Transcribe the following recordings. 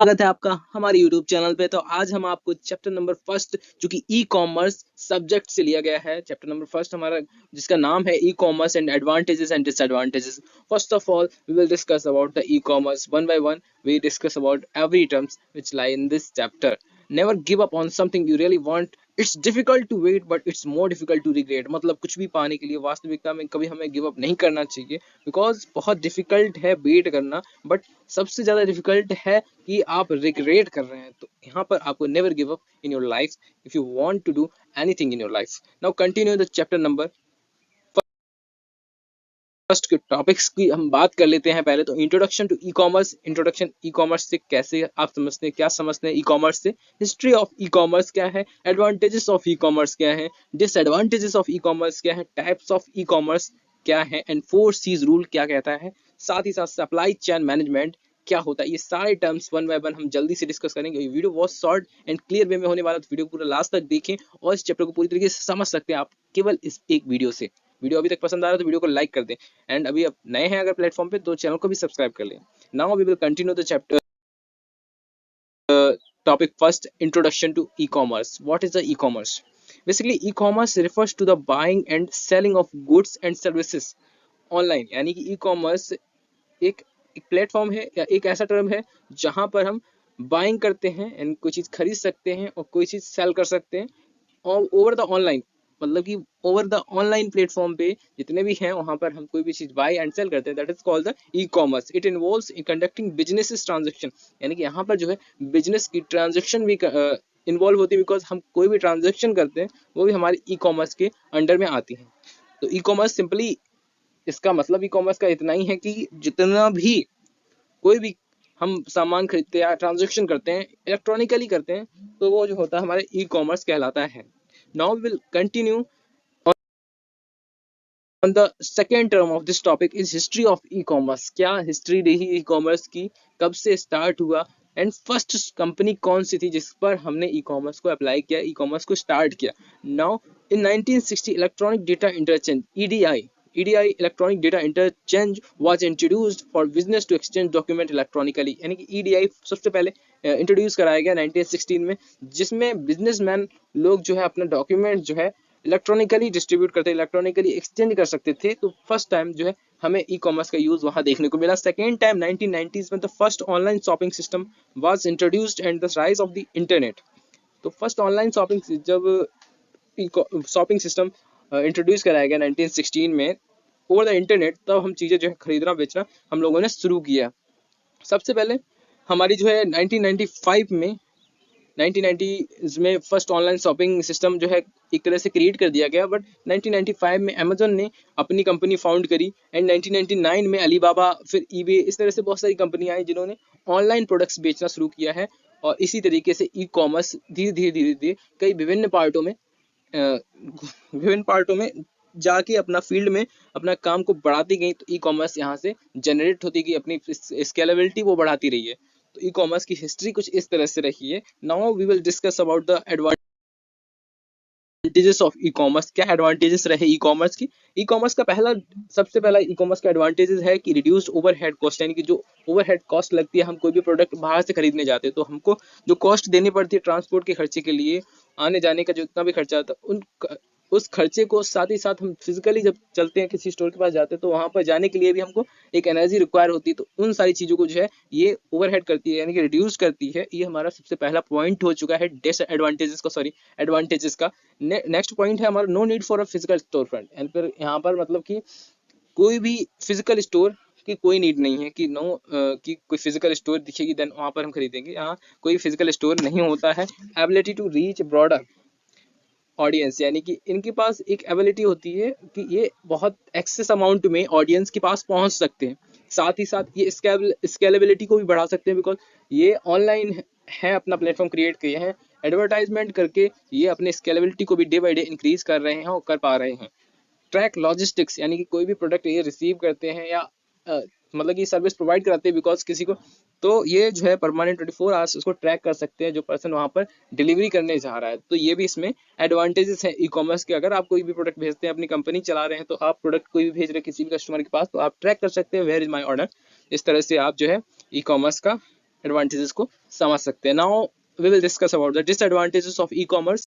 स्वागत है आपका हमारे YouTube चैनल पे। तो आज हम आपको चैप्टर नंबर फर्स्ट जो कि ई कॉमर्स सब्जेक्ट से लिया गया है, चैप्टर नंबर फर्स्ट हमारा जिसका नाम है e commerce and advantages and disadvantages. First of all we will discuss about the e commerce one by one. We discuss about every terms which lie in this chapter. Never give up on something you really want. It's difficult to wait but it's more difficult to regret. मतलब कुछ भी पाने के लिए वास्तविकता में कभी हमें गिव अप नहीं करना चाहिए, बिकॉज बहुत डिफिकल्ट है वेट करना, बट सबसे ज्यादा डिफिकल्ट है कि आप रिग्रेट कर रहे हैं। तो यहाँ पर आपको never give up in your life if you want to do anything in your life. Now continue the chapter number first के टॉपिक्स की हम बात कर लेते हैं। पहले तो introduction to e commerce. Introduction e commerce से कैसे आप समझते हैं, क्या समझते हैं ई कॉमर्स से, हिस्ट्री ऑफ ई कॉमर्स क्या है, एडवांटेजेस ऑफ ई कॉमर्स क्या है, डिसएडवांटेजेस ऑफ ई कॉमर्स क्या है, टाइप्स ऑफ ई कॉमर्स क्या है, एंड 4 C's रूल क्या कहता है, साथ ही साथ सप्लाई चेन मैनेजमेंट क्या होता है। ये सारे टर्म्स वन बाय वन हम जल्दी से डिस्कस करेंगे। ये वीडियो बहुत शॉर्ट एंड क्लियर वे में होने वाला, तो वीडियो पूरा लास्ट तक देखें और इस चैप्टर को पूरी तरीके से समझ सकते हैं आप केवल इस एक वीडियो से। वीडियो अभी तक पसंद आ रहा है तो वीडियो को लाइक कर दें, एंड अभी आप नए हैं अगर प्लेटफॉर्म पे तो चैनल को भी सब्सक्राइब कर लें। Now we will continue the chapter topic first, introduction to e-commerce. What is the e-commerce? Basically e-commerce refers to the buying and selling of goods and services online। यानी कि e-commerce एक एक platform है या एक ऐसा टर्म है जहां पर हम बाइंग करते हैं एंड कोई चीज खरीद सकते हैं और कोई चीज सेल कर सकते हैं और ओवर द ऑनलाइन, मतलब कि ओवर द ऑनलाइन प्लेटफॉर्म पे जितने भी हैं वहां पर हम कोई भी चीज बाय एंड सेल करते हैं। That is called the e commerce. It involves in conducting business transaction. यानी कि यहाँ पर जो है बिजनेस की ट्रांजेक्शन भी इन्वॉल्व होती है, बिकॉज हम कोई भी ट्रांजेक्शन करते हैं वो भी हमारे ई कॉमर्स के अंडर में आती है। तो ई कॉमर्स सिंपली इसका मतलब ई कॉमर्स का इतना ही है कि जितना भी कोई भी हम सामान खरीदते हैं या ट्रांजेक्शन करते हैं इलेक्ट्रॉनिकली करते हैं तो वो जो होता है हमारे ई कॉमर्स कहलाता है। Now we will continue on the second term of this topic is history of e-commerce। क्या हिस्ट्री रही ई कॉमर्स की, कब से स्टार्ट हुआ एंड फर्स्ट कंपनी कौन सी थी जिस पर हमने ई कॉमर्स को अप्लाई किया, ई कॉमर्स को स्टार्ट किया। Now in 1960 electronic data interchange EDI electronic data interchange was introduced for business to exchange document electronically. यानी कि EDI सबसे पहले इंट्रोड्यूस कराया गया 1916 में, जिसमें बिजनेसमैन लोग जो है अपना डॉक्यूमेंट जो है इलेक्ट्रॉनिकली डिस्ट्रीब्यूट करते, इलेक्ट्रॉनिकली एक्सचेंज कर सकते थे। तो फर्स्ट टाइम जो है हमें ई कॉमर्स का यूज वहां देखने को मिला। सेकेंड टाइम 1990s में the first online shopping system was introduced and the rise of the internet. तो फर्स्ट ऑनलाइन शॉपिंग जब शॉपिंग सिस्टम इंट्रोड्यूस कराया गया 1916 में ओवर द इंटरनेट, तब हम चीजें जो है खरीदना बेचना हम लोगों ने शुरू किया। सबसे पहले हमारी जो है 1995 में 1990s में फर्स्ट ऑनलाइन शॉपिंग सिस्टम जो है एक तरह से क्रिएट कर दिया गया, बट 1995 में अमेजोन ने अपनी कंपनी फाउंड करी एंड 1999 में अलीबाबा, फिर ईबे, इस तरह से बहुत सारी कंपनियां आई जिन्होंने ऑनलाइन प्रोडक्ट्स बेचना शुरू किया है। और इसी तरीके से ई कॉमर्स धीरे धीरे धीरे धीरे कई विभिन्न पार्टों में जाके अपना फील्ड में अपना काम को बढ़ाती गई। तो ई कॉमर्स यहाँ से जनरेट होती गई, अपनी स्केलेबिलिटी वो बढ़ाती रही है। तो ई कॉमर्स की हिस्ट्री कुछ इस तरह से रही है। Now we will discuss about the advantages of e commerce. क्या एडवांटेजेस रहे ई कॉमर्स की। ई कॉमर्स का सबसे पहला ई कॉमर्स का एडवांटेजेस है कि रिड्यूस्ड ओवरहेड कॉस्ट। यानी कि जो ओवरहेड कॉस्ट लगती है, हम कोई भी प्रोडक्ट बाहर से खरीदने जाते हैं तो हमको जो कॉस्ट देनी पड़ती है ट्रांसपोर्ट के खर्चे के लिए, आने जाने का जितना भी खर्चा आता है उस खर्चे को, साथ ही साथ हम फिजिकली जब चलते हैं किसी स्टोर के पास जाते हैं तो वहां पर जाने के लिए भी हमको एक एनर्जी रिक्वायर होती है। तो उन सारी चीजों को जो है ये ओवरहेड करती है, यानी कि रिड्यूस करती है। ये हमारा सबसे पहला पॉइंट हो चुका है एडवांटेजेस का। नेक्स्ट पॉइंट है हमारा no need for a physical store front. And फिर यहाँ पर मतलब कि कोई भी फिजिकल स्टोर की कोई नीड नहीं है कि कि कोई फिजिकल स्टोर दिखेगी देन वहां पर हम खरीदेंगे। यहाँ कोई फिजिकल स्टोर नहीं होता है। Ability to reach broader audience, यानी कि इनके पास एक एबिलिटी होती है कि ये बहुत एक्सेस अमाउंट में ऑडियंस के पास पहुंच सकते हैं। साथ ही साथ ये स्केलेबिलिटी को भी बढ़ा सकते हैं, बिकॉज ये ऑनलाइन है, अपना प्लेटफॉर्म क्रिएट किए हैं, एडवर्टाइजमेंट करके ये अपने स्केलेबिलिटी को भी डे बाई डे इंक्रीज कर रहे हैं और कर पा रहे हैं। ट्रैक लॉजिस्टिक्स, यानी कि कोई भी प्रोडक्ट ये रिसीव करते हैं या मतलब कि सर्विस प्रोवाइड कराते हैं बिकॉज किसी को, तो ये जो है परमानेंट 24 आवर्स उसको ट्रैक कर सकते हैं जो पर्सन वहां पर डिलीवरी करने जा रहा है। तो ये भी इसमें एडवांटेजेस है ई कॉमर्स के। अगर आप कोई भी प्रोडक्ट भेजते हैं, अपनी कंपनी चला रहे हैं, तो आप प्रोडक्ट कोई भी भेज रहे हैं किसी भी कस्टमर के पास, तो आप ट्रैक कर सकते हैं वेयर इज माई ऑर्डर। इस तरह से आप जो है ई कॉमर्स का एडवांटेजेस को समझ सकते हैं। Now we will discuss about the disadvantages of e commerce.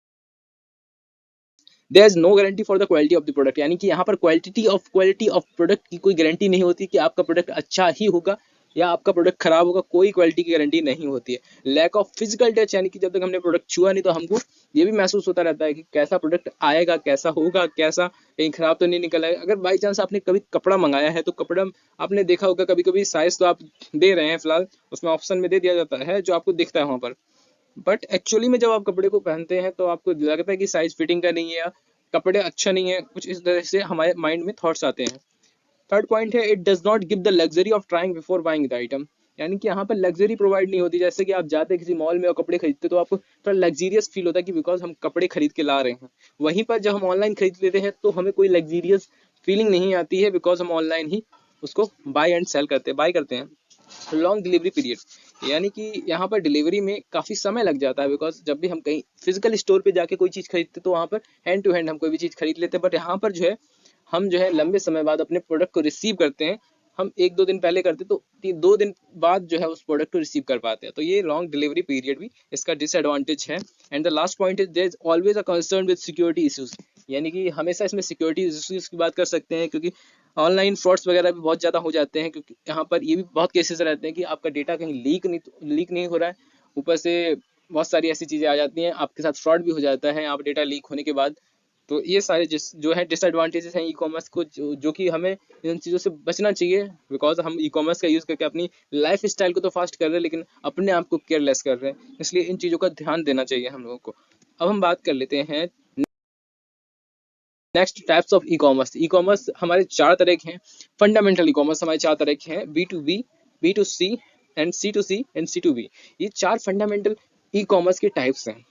There is no guarantee for the quality of the product, यानी कि यहाँ पर क्वालिटी ऑफ प्रोडक्ट की कोई गारंटी नहीं होती कि आपका प्रोडक्ट अच्छा ही होगा या आपका प्रोडक्ट खराब होगा, कोई क्वालिटी की गारंटी नहीं होती है। लैक ऑफ फिजिकल टच, यानी कि जब तक हमने प्रोडक्ट छुआ नहीं तो हमको ये भी महसूस होता रहता है कि कैसा प्रोडक्ट आएगा, कैसा होगा, कैसा कहीं खराब तो नहीं निकल आएगा। अगर बाई चांस आपने कभी कपड़ा मंगाया है तो कपड़ा आपने देखा होगा, कभी कभी साइज तो आप दे रहे हैं, फिलहाल उसमें ऑप्शन में दे दिया जाता है जो आपको दिखता है वहां पर, बट एक्चुअली में जब आप कपड़े को पहनते हैं तो आपको लगता है कि साइज फिटिंग का नहीं है या कपड़े अच्छा नहीं है, कुछ इस तरह से हमारे माइंड में थॉट्स आते हैं। थर्ड पॉइंट है, it does not give the luxury of trying before buying the item, यानी कि यहाँ पर लग्जरी प्रोवाइड नहीं होती। जैसे कि आप जाते हैं किसी मॉल में और कपड़े खरीदते तो आपको थोड़ा लग्जीरियस फील होता है कि बिकॉज हम कपड़े खरीद के ला रहे हैं। वहीं पर जब हम ऑनलाइन खरीद लेते हैं तो हमें कोई लग्जीरियस फीलिंग नहीं आती है, बिकॉज हम ऑनलाइन ही उसको बाय करते हैं। लॉन्ग डिलीवरी पीरियड, यानी कि यहाँ पर डिलीवरी में काफ़ी समय लग जाता है, बिकॉज जब भी हम कहीं फिजिकल स्टोर पे जाके कोई चीज़ खरीदते तो वहाँ पर हैंड टू हैंड हम कोई भी चीज़ खरीद लेते हैं, बट यहाँ पर जो है हम जो है लंबे समय बाद अपने प्रोडक्ट को रिसीव करते हैं। हम 1-2 दिन पहले करते तो 2 दिन बाद जो है उस प्रोडक्ट को रिसीव कर पाते हैं, तो ये लॉन्ग डिलीवरी पीरियड भी इसका डिसएडवांटेज है। And the last point is there is always a concern with security issues, यानी कि हमेशा इसमें सिक्योरिटी इश्यूज की बात कर सकते हैं, क्योंकि ऑनलाइन फ्रॉड्स वगैरह भी बहुत ज़्यादा हो जाते हैं, क्योंकि यहाँ पर ये भी बहुत केसेस रहते हैं कि आपका डेटा कहीं लीक नहीं हो रहा है, ऊपर से बहुत सारी ऐसी चीज़ें आ जाती हैं, आपके साथ फ्रॉड भी हो जाता है आप डेटा लीक होने के बाद। तो ये सारे जो है डिसएडवांटेजेस हैं ई कॉमर्स को, जो कि हमें इन चीज़ों से बचना चाहिए, बिकॉज हम ई कॉमर्स का यूज़ करके अपनी लाइफ स्टाइल को तो फास्ट कर रहे हैं लेकिन अपने आप को केयरलेस कर रहे हैं, इसलिए इन चीज़ों का ध्यान देना चाहिए हम लोगों को। अब हम बात कर लेते हैं next types of e commerce. E commerce हमारे 4 तरह के हैं। फंडामेंटल ई कॉमर्स हमारे 4 तरह के हैं, B2B, B2C and C2C and C2B। ये 4 फंडामेंटल ई कॉमर्स के टाइप्स हैं।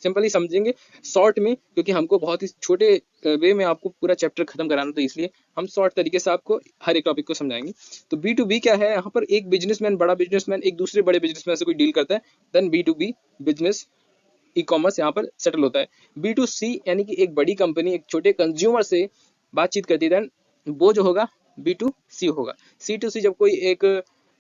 सिंपली समझेंगे शॉर्ट में, क्योंकि हमको बहुत ही छोटे वे में आपको पूरा चैप्टर खत्म कराना, तो इसलिए हम शॉर्ट तरीके से आपको हर एक टॉपिक को समझाएंगे। तो B2B क्या है, यहाँ पर एक बड़ा बिजनेसमैन एक दूसरे बड़े बिजनेसमैन से कोई डील करता है, then B2B business e commerce यहाँ पर सेटल होता है। B2C यानी कि एक बड़ी कंपनी एक छोटे कंज्यूमर से बातचीत करती है, देन वो जो होगा B2C होगा। C2C जब कोई एक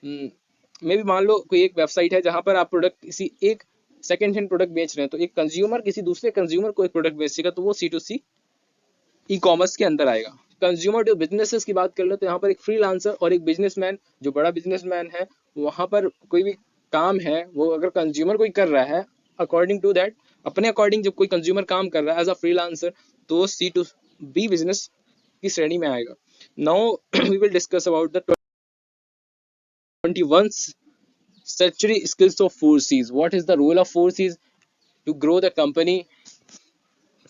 मे भी मान लो कोई एक वेबसाइट है जहां पर आप प्रोडक्ट किसी एक सेकेंड हैंड प्रोडक्ट बेच रहे हैं, तो एक कंज्यूमर किसी दूसरे कंज्यूमर को एक प्रोडक्ट बेचेगा तो वो C2C ई कॉमर्स के अंदर आएगा। कंज्यूमर टू बिजनेसेस की बात कर लो तो यहाँ पर एक फ्रीलांसर और एक बिजनेसमैन, जो बड़ा बिजनेसमैन है वहां पर कोई भी काम है वो अगर कंज्यूमर कोई कर रहा है, अकॉर्डिंग टू दैट अपने अकॉर्डिंग जब कोई कंज्यूमर काम कर रहा है एज अ फ्रीलांसर, तो C2B बिजनेस की श्रेणी में आएगा। Now we will discuss about the 21st century skills of 4Cs. What is the role of 4Cs to grow the company?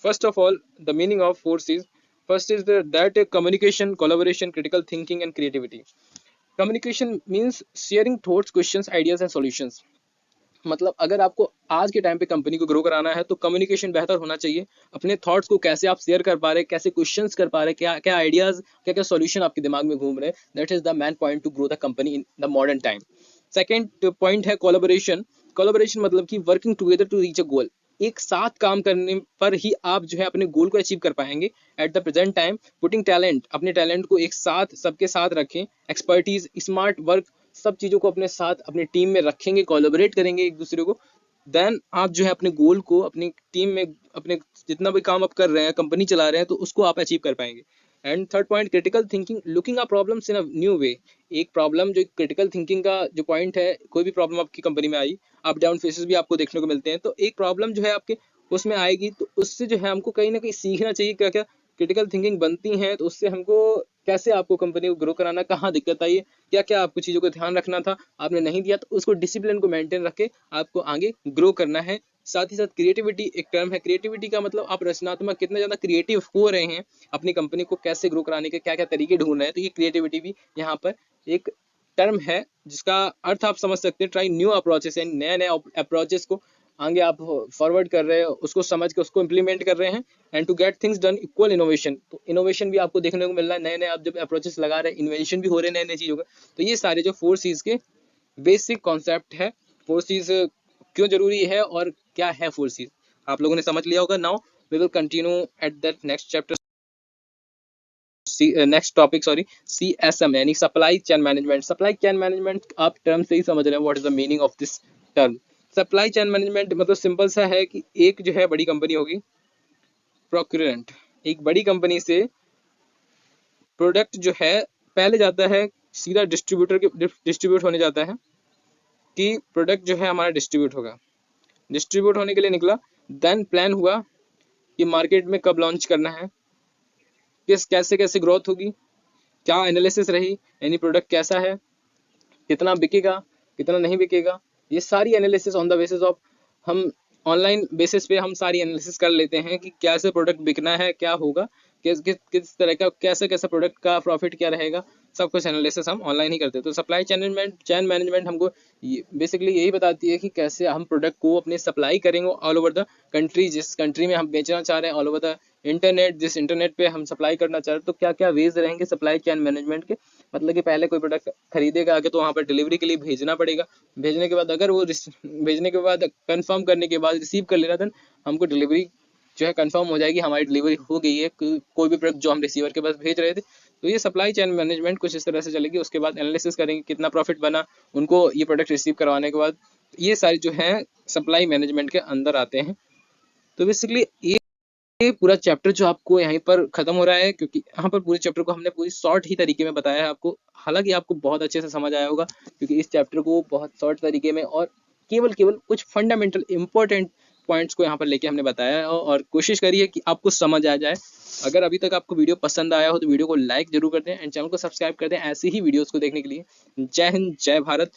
First of all, the meaning of 4Cs. First is that communication, collaboration, critical thinking, and creativity. Communication means sharing thoughts, questions, ideas, and solutions. मतलब अगर आपको आज के time पे company को grow कराना है तो कम्युनिकेशन बेहतर होना चाहिए। अपने थॉट्स को कैसे आप शेयर कर पा रहे हैं, कैसे क्वेश्चंस कर पा रहे हैं, क्या क्या आइडियाज, क्या क्या सॉल्यूशन आपके दिमाग में घूम रहे हैं, that is the main point to grow the company in the modern time. Second point है कोलैबोरेशन। कोलैबोरेशन मतलब कि working together to reach a goal. एक साथ काम करने पर ही आप जो है अपने गोल को अचीव कर पाएंगे। At the present time putting talent, अपने टैलेंट को एक साथ सबके साथ रखें, एक्सपर्टीज, स्मार्ट वर्क, सब चीज़ों को अपने साथ अपनी टीम में रखेंगे, कोलैबोरेट करेंगे एक दूसरे को, देन आप जो है अपने गोल को अपनी टीम में अपने जितना भी काम आप कर रहे हैं, कंपनी चला रहे हैं, तो उसको आप अचीव कर पाएंगे। And third point critical thinking, looking a problems in a new way. एक प्रॉब्लम जो क्रिटिकल थिंकिंग का जो पॉइंट है, कोई भी प्रॉब्लम आपकी कंपनी में आई, अप डाउन फेसेस भी आपको देखने को मिलते हैं, तो एक प्रॉब्लम जो है आपके उसमें आएगी तो उससे जो है हमको कहीं ना कहीं सीखना चाहिए क्या क्या क्रिटिकल थिंकिंग बनती हैं, तो उससे हमको कैसे आपको कंपनी को ग्रो कराना, कहाँ दिक्कत आई है, क्या क्या आपको चीज़ों को ध्यान रखना था आपने नहीं दिया, तो उसको डिसिप्लिन को मेंटेन रख के आपको आगे ग्रो करना है। साथ ही साथ क्रिएटिविटी एक टर्म है। क्रिएटिविटी का मतलब आप रचनात्मक कितने ज़्यादा क्रिएटिव हो रहे हैं, अपनी कंपनी को कैसे ग्रो कराने के क्या क्या तरीके ढूंढ रहे हैं, तो ये क्रिएटिविटी भी यहाँ पर एक टर्म है जिसका अर्थ आप समझ सकते हैं ट्राई न्यू अप्रोचेस, यानी नए नए अप्रोचेस को आगे आप फॉरवर्ड कर रहे हो, उसको समझ के उसको इम्प्लीमेंट कर रहे हैं। And to get things done equal innovation, तो इनोवेशन भी आपको देखने को मिल रहा है, नए नए आप जब अप्रोचेस लगा रहे हैं इन्वेंशन भी हो रहे हैं नए नए चीज़ों का। तो ये सारे जो 4Cs के बेसिक कॉन्सेप्ट है, 4Cs क्यों जरूरी है और क्या है 4Cs, आप लोगों ने समझ लिया होगा। Now we will continue at that next chapter next topic sorry CSM यानी supply chain management. Supply chain management आप टर्म से ही समझ रहे हैं, what is the meaning of this term. Supply chain management मतलब सिंपल सा है कि एक जो है बड़ी कंपनी होगी प्रोक्यूरेंट, एक बड़ी कंपनी से प्रोडक्ट जो है पहले जाता है सीधा डिस्ट्रीब्यूटर के, डिस्ट्रीब्यूट होने जाता है कि प्रोडक्ट जो है हमारा डिस्ट्रीब्यूट होगा। डिस्ट्रीब्यूट होने के लिए निकला, देन प्लान हुआ कि मार्केट में कब लॉन्च करना है, किस कैसे कैसे ग्रोथ होगी, क्या एनालिसिस रही यानी प्रोडक्ट कैसा है, कितना बिकेगा कितना नहीं बिकेगा, ये सारी analysis on the basis of हम ऑनलाइन बेसिस पे हम सारी एनालिसिस कर लेते हैं कि कैसे प्रोडक्ट बिकना है, क्या होगा, किस तरह का कैसे कैसे प्रोडक्ट का प्रॉफिट क्या रहेगा, सब कुछ एनालिसिस हम ऑनलाइन ही करते हैं। तो सप्लाई चैन मैनेजमेंट हमको बेसिकली यही बताती है कि कैसे हम प्रोडक्ट को अपने सप्लाई करेंगे ऑल ओवर द कंट्री, जिस कंट्री में हम बेचना चाह रहे हैं, ऑल ओवर द इंटरनेट, जिस इंटरनेट पे हम सप्लाई करना चाह रहे हैं, तो क्या क्या वेज रहेंगे सप्लाई चैन मैनेजमेंट के। मतलब कि पहले कोई प्रोडक्ट खरीदेगा आगे तो वहाँ पर डिलीवरी के लिए भेजना पड़ेगा, भेजने के बाद अगर वो भेजने के बाद कंफर्म करने के बाद रिसीव कर ले रहा, देन हमको डिलीवरी जो है कंफर्म हो जाएगी, हमारी डिलीवरी हो गई है कोई भी प्रोडक्ट जो हम रिसीवर के पास भेज रहे थे। तो ये सप्लाई चेन मैनेजमेंट कुछ इस तरह से चलेगी। उसके बाद एनालिसिस करेंगे कितना प्रॉफिट बना उनको ये प्रोडक्ट रिसीव करवाने के बाद। ये सारी जो है सप्लाई मैनेजमेंट के अंदर आते हैं। तो बेसिकली ये पूरा चैप्टर जो आपको यहीं पर खत्म हो रहा है, क्योंकि यहाँ पर पूरे चैप्टर को हमने पूरी शॉर्ट ही तरीके में बताया है आपको। हालांकि आपको बहुत अच्छे से समझ आया होगा, क्योंकि इस चैप्टर को बहुत शॉर्ट तरीके में और केवल कुछ फंडामेंटल इंपॉर्टेंट पॉइंट्स को यहाँ पर लेके हमने बताया है, और कोशिश करिए कि आपको समझ आ जाए। अगर अभी तक आपको वीडियो पसंद आया हो तो वीडियो को लाइक जरूर कर दें एंड चैनल को सब्सक्राइब कर दें ऐसी ही वीडियोस को देखने के लिए। जय हिंद, जय भारत।